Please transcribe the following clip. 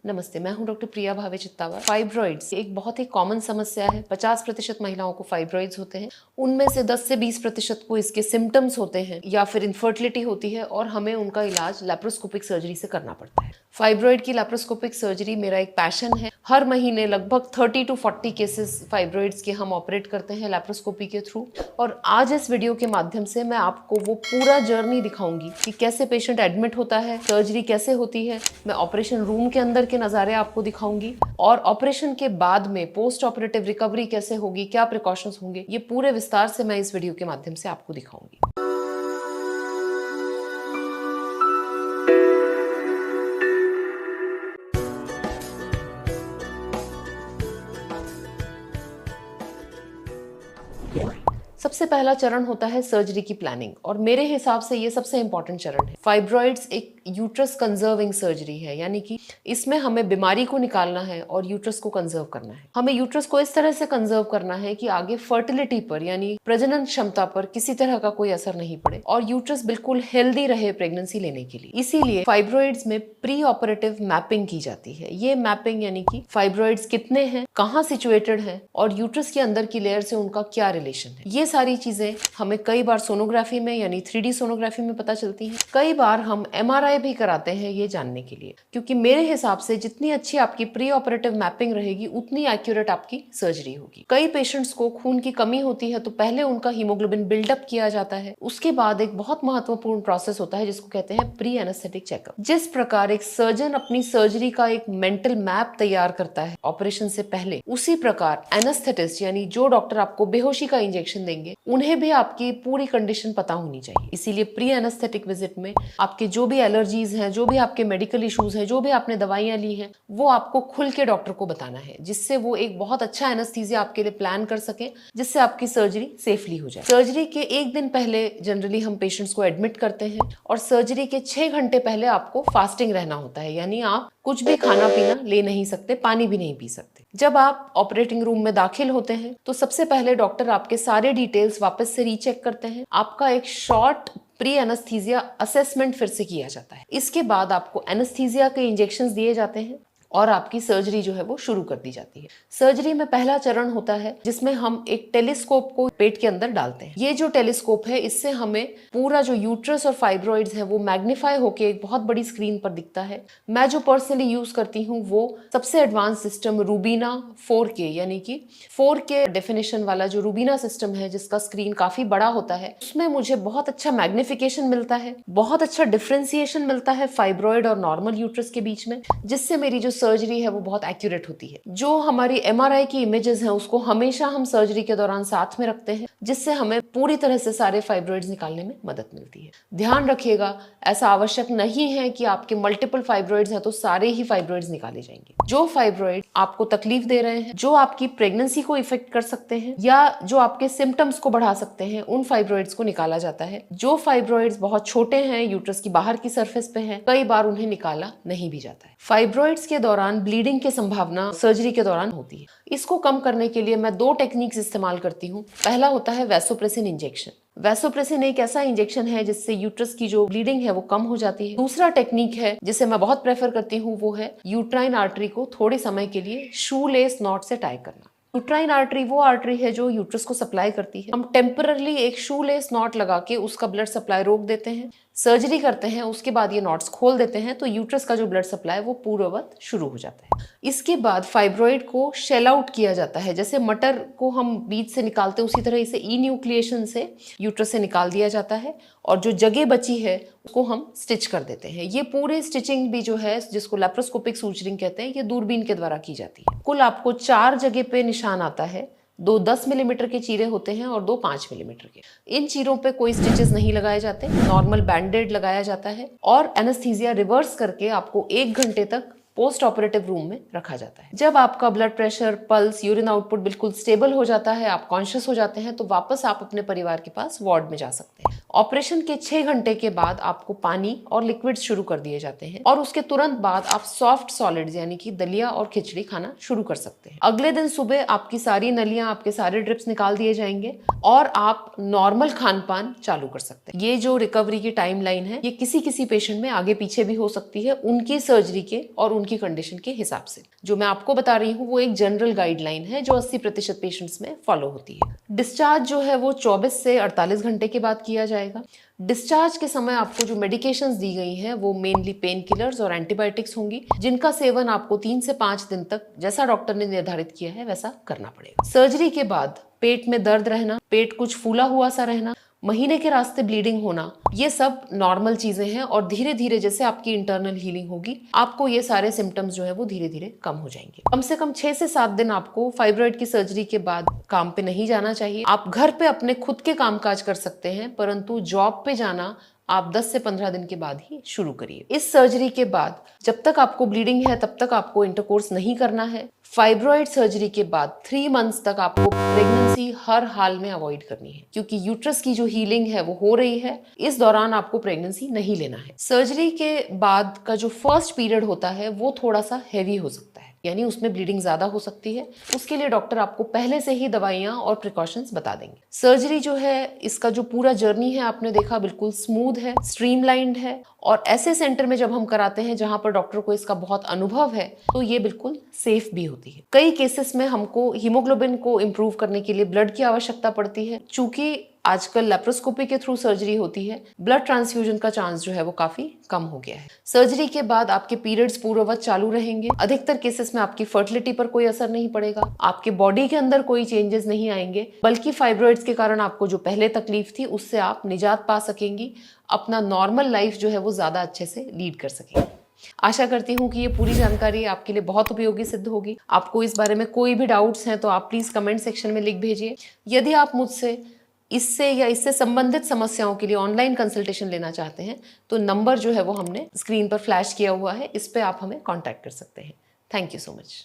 नमस्ते, मैं हूं डॉक्टर प्रिया भावे चित्तावा। फाइब्रॉइड्स एक बहुत ही कॉमन समस्या है। 50% महिलाओं को फाइब्रॉइड्स होते हैं, उनमें से 10 से 20% को इसके सिम्टम्स होते हैं या फिर इनफर्टिलिटी होती है और हमें उनका इलाज लैप्रोस्कोपिक सर्जरी से करना पड़ता है। फाइब्रॉइड की लैप्रोस्कोपिक सर्जरी मेरा एक पैशन है। हर महीने लगभग 30 to 40 केसेस फाइब्रॉइड्स के हम ऑपरेट करते हैं लैप्रोस्कोपी के थ्रू। और आज इस वीडियो के माध्यम से मैं आपको वो पूरा जर्नी दिखाऊंगी कि कैसे पेशेंट एडमिट होता है, सर्जरी कैसे होती है, मैं ऑपरेशन रूम के अंदर के नज़ारे आपको दिखाऊंगी और ऑपरेशन के बाद में पोस्ट ऑपरेटिव रिकवरी कैसे होगी, क्या प्रिकॉशंस होंगे, ये पूरे विस्तार से मैं इस वीडियो के माध्यम से आपको दिखाऊंगी। सबसे पहला चरण होता है सर्जरी की प्लानिंग और मेरे हिसाब से ये सबसे इंपॉर्टेंट चरण है। फाइब्रॉइड्स एक यूट्रस कंजर्विंग सर्जरी है, यानी कि इसमें हमें बीमारी को निकालना है और यूट्रस को कंजर्व करना है। हमें यूट्रस को इस तरह से कंजर्व करना है कि आगे फर्टिलिटी पर यानी प्रजनन क्षमता पर किसी तरह का कोई असर नहीं पड़े और यूट्रस बिल्कुल हेल्दी रहे प्रेगनेंसी लेने के लिए। इसीलिए फाइब्रॉइड्स में प्री ऑपरेटिव मैपिंग की जाती है। ये मैपिंग यानी कि फाइब्रॉइड्स कितने हैं, कहाँ सिचुएटेड है और यूट्रस के अंदर की लेयर से उनका क्या रिलेशन है। ये सारी चीजें हमें कई बार सोनोग्राफी में यानी 3D सोनोग्राफी में पता चलती हैं। कई बार हम MRI भी कराते हैं ये जानने के लिए, क्योंकि मेरे हिसाब से जितनी अच्छी आपकी प्री ऑपरेटिव मैपिंग रहेगी उतनी एक्यूरेट आपकी सर्जरी होगी। कई पेशेंट्स को खून की कमी होती है तो पहले उनका हीमोग्लोबिन बिल्डअप किया जाता है। उसके बाद एक बहुत महत्वपूर्ण प्रोसेस होता है जिसको कहते हैं प्री एनेस्थेटिक चेकअप। जिस प्रकार एक सर्जन अपनी सर्जरी का एक मेंटल मैप तैयार करता है ऑपरेशन से पहले, उसी प्रकार एनेस्थेटिस्ट यानी जो डॉक्टर आपको बेहोशी का इंजेक्शन देंगे उन्हें भी आपकी पूरी कंडीशन पता होनी चाहिए। इसीलिए प्री एनेस्थेटिक विजिट में आपके जो भी एलर्जीज हैं, जो भी आपके मेडिकल इश्यूज हैं, जो भी आपने दवाइयां ली हैं, वो आपको खुल के डॉक्टर को बताना है, जिससे वो एक बहुत अच्छा एनेस्थीसिया आपके लिए प्लान कर सके, जिससे आपकी सर्जरी सेफली हो जाए। सर्जरी के एक दिन पहले जनरली हम पेशेंट्स को एडमिट करते हैं और सर्जरी के 6 घंटे पहले आपको फास्टिंग रहना होता है, यानी आप कुछ भी खाना पीना ले नहीं सकते, पानी भी नहीं पी सकते। जब आप ऑपरेटिंग रूम में दाखिल होते हैं तो सबसे पहले डॉक्टर आपके सारे डिटेल्स वापस से रीचेक करते हैं। आपका एक शॉर्ट प्री एनेस्थीसिया असेसमेंट फिर से किया जाता है। इसके बाद आपको एनेस्थीसिया के इंजेक्शंस दिए जाते हैं और आपकी सर्जरी जो है वो शुरू कर दी जाती है। सर्जरी में पहला चरण होता है जिसमें हम एक टेलीस्कोप को पेट के अंदर डालते हैं। ये जो टेलीस्कोप है इससे हमें पूरा जो यूट्रस और फाइब्रॉइड्स है वो मैग्नीफाई होकर एक बहुत बड़ी स्क्रीन पर दिखता है। मैं जो पर्सनली यूज करती हूँ वो सबसे एडवांस सिस्टम रूबीना 4K यानी कि 4K डेफिनेशन वाला जो रूबीना सिस्टम है, जिसका स्क्रीन काफी बड़ा होता है, उसमें मुझे बहुत अच्छा मैग्निफिकेशन मिलता है, बहुत अच्छा डिफ्रेंसिएशन मिलता है फाइब्रॉइड और नॉर्मल यूट्रस के बीच में, जिससे मेरी जो सर्जरी है वो बहुत एक्यूरेट होती है। जो हमारी MRI की इमेजेस हैं उसको हमेशा हम सर्जरी के दौरान साथ में रखते हैं, जिससे हमें पूरी तरह से सारे फाइब्रॉइड्स निकालने में मदद मिलती है। ध्यान रखिएगा, ऐसा आवश्यक नहीं है कि आपके मल्टीपल फाइब्रॉइड्स हैं तो सारे ही फाइब्रॉइड्स निकाले जाएंगे। जो फाइब्रॉइड आपको तकलीफ दे रहे हैं, जो आपकी प्रेगनेंसी को इफेक्ट कर सकते हैं या जो आपके सिम्टम्स को बढ़ा सकते हैं, उन फाइब्रॉइड्स को निकाला जाता है। जो फाइब्रॉइड्स बहुत छोटे हैं, यूट्रस की बाहर की सरफेस पे हैं, कई बार उन्हें निकाला नहीं भी जाता है। फाइब्रॉइड्स के दौरान ब्लीडिंग की संभावना सर्जरी के दौरान होती है। इसको कम करने के लिए मैं 2 टेक्निक्स इस्तेमाल करती हूँ। पहला होता है वैसोप्रेसिन इंजेक्शन। वैसोप्रेसिन एक ऐसा इंजेक्शन है जिससे यूट्रस की जो ब्लीडिंग है वो कम हो जाती है। दूसरा टेक्निक है जिसे मैं बहुत प्रेफर करती हूँ, वो है यूट्राइन आर्टरी को थोड़े समय के लिए शू लेस नॉट से टाई करना। यूट्राइन आर्टरी वो आर्टरी है जो यूट्रस को सप्लाई करती है। हम टेम्पररली एक शू लेस नॉट लगा के उसका ब्लड सप्लाई रोक देते हैं, सर्जरी करते हैं, उसके बाद ये नॉट्स खोल देते हैं तो यूट्रस का जो ब्लड सप्लाई वो पूर्ववत शुरू हो जाता है। इसके बाद फाइब्रॉइड को शेल आउट किया जाता है। जैसे मटर को हम बीज से निकालते हैं उसी तरह इसे इन्यूक्लिएशन से यूट्रस से निकाल दिया जाता है और जो जगह बची है उसको हम स्टिच कर देते हैं। ये पूरे स्टिचिंग भी जो है, जिसको लैप्रोस्कोपिक सूचरिंग कहते हैं, ये दूरबीन के द्वारा की जाती है। कुल आपको 4 जगह पे निशान आता है। 2 10 मिलीमीटर के चीरे होते हैं और 2 5 मिलीमीटर के। इन चीरों पे कोई स्टिचेस नहीं लगाए जाते, नॉर्मल बैंडेड लगाया जाता है और एनेस्थीसिया रिवर्स करके आपको 1 घंटे तक पोस्ट ऑपरेटिव रूम में रखा जाता है। जब आपका blood pressure, pulse, urine output बिल्कुल स्टेबल हो जाता है, आप कॉन्शियस हो जाते हैं, तो वापस आप अपने परिवार के पास वार्ड में जा सकते हैं। ऑपरेशन के 6 घंटे के बाद आपको पानी और लिक्विड शुरू कर दिए जाते हैं और उसके तुरंत बाद आप सॉफ्ट सॉलिड्स यानी कि दलिया और खिचड़ी खाना शुरू कर सकते हैं। अगले दिन सुबह आपकी सारी नलियां, आपके सारे ड्रिप्स निकाल दिए जाएंगे और आप नॉर्मल खान पान चालू कर सकते हैं। ये जो रिकवरी की टाइम लाइन है ये किसी किसी पेशेंट में आगे पीछे भी हो सकती है, उनकी सर्जरी के और उनकी कंडीशन के हिसाब से। जो मैं आपको बता रही हूँ वो एक जनरल गाइडलाइन है जो 80% पेशेंट्स में फॉलो होती है। डिस्चार्ज जो है वो 24 से 48 घंटे के बाद किया जाएगा। डिस्चार्ज के समय आपको जो मेडिकेशंस दी गई हैं वो मेनली पेन किलर्स और एंटीबायोटिक्स होंगी, जिनका सेवन आपको 3 से 5 दिन तक जैसा डॉक्टर ने निर्धारित किया है वैसा करना पड़ेगा। सर्जरी के बाद पेट में दर्द रहना, पेट कुछ फूला हुआ सा रहना, महीने के रास्ते ब्लीडिंग होना, ये सब नॉर्मल चीजें हैं और धीरे धीरे जैसे आपकी इंटरनल हीलिंग होगी आपको ये सारे सिम्टम्स जो है वो धीरे धीरे कम हो जाएंगे। कम से कम 6 से 7 दिन आपको फाइब्रॉइड की सर्जरी के बाद काम पे नहीं जाना चाहिए। आप घर पे अपने खुद के कामकाज कर सकते हैं, परंतु जॉब पे जाना आप 10 से 15 दिन के बाद ही शुरू करिए। इस सर्जरी के बाद जब तक आपको ब्लीडिंग है तब तक आपको इंटरकोर्स नहीं करना है। फाइब्रॉइड सर्जरी के बाद 3 मंथ्स तक आपको प्रेगनेंसी हर हाल में अवॉइड करनी है, क्योंकि यूट्रस की जो हीलिंग है वो हो रही है। इस दौरान आपको प्रेगनेंसी नहीं लेना है। सर्जरी के बाद का जो फर्स्ट पीरियड होता है वो थोड़ा सा हैवी हो सकता है, यानी उसमें ब्लीडिंग ज्यादा हो सकती है। उसके लिए डॉक्टर आपको पहले से ही दवाइयां और प्रिकॉशंस बता देंगे। सर्जरी जो है इसका जो पूरा जर्नी है आपने देखा बिल्कुल स्मूथ है, स्ट्रीमलाइंड है, और ऐसे सेंटर में जब हम कराते हैं जहां पर डॉक्टर को इसका बहुत अनुभव है तो ये बिल्कुल सेफ भी होती है। कई केसेस में हमको हीमोग्लोबिन को इम्प्रूव करने के लिए ब्लड की आवश्यकता पड़ती है। चूंकि आजकल लेप्रोस्कोपी के थ्रू सर्जरी होती है, ब्लड ट्रांसफ्यूजन का चांस जो है वो काफी कम हो गया है। सर्जरी के बाद आपके पीरियड्स पूर्ववत चालू रहेंगे। अधिकतर केसेस में आपकी फर्टिलिटी पर कोई असर नहीं पड़ेगा, आपके बॉडी के अंदर कोई चेंजेस नहीं आएंगे, बल्कि फाइब्रॉइड्स के कारण आपको जो पहले तकलीफ थी उससे आप निजात पा सकेंगी, अपना नॉर्मल लाइफ जो है वो ज्यादा अच्छे से लीड कर सकेंगे। आशा करती हूँ कि ये पूरी जानकारी आपके लिए बहुत उपयोगी सिद्ध होगी। आपको इस बारे में कोई भी डाउट्स हैं तो आप प्लीज कमेंट सेक्शन में लिख भेजिए। यदि आप मुझसे इससे या इससे संबंधित समस्याओं के लिए ऑनलाइन कंसल्टेशन लेना चाहते हैं तो नंबर जो है वो हमने स्क्रीन पर फ्लैश किया हुआ है, इस पे आप हमें कांटेक्ट कर सकते हैं। Thank you so much.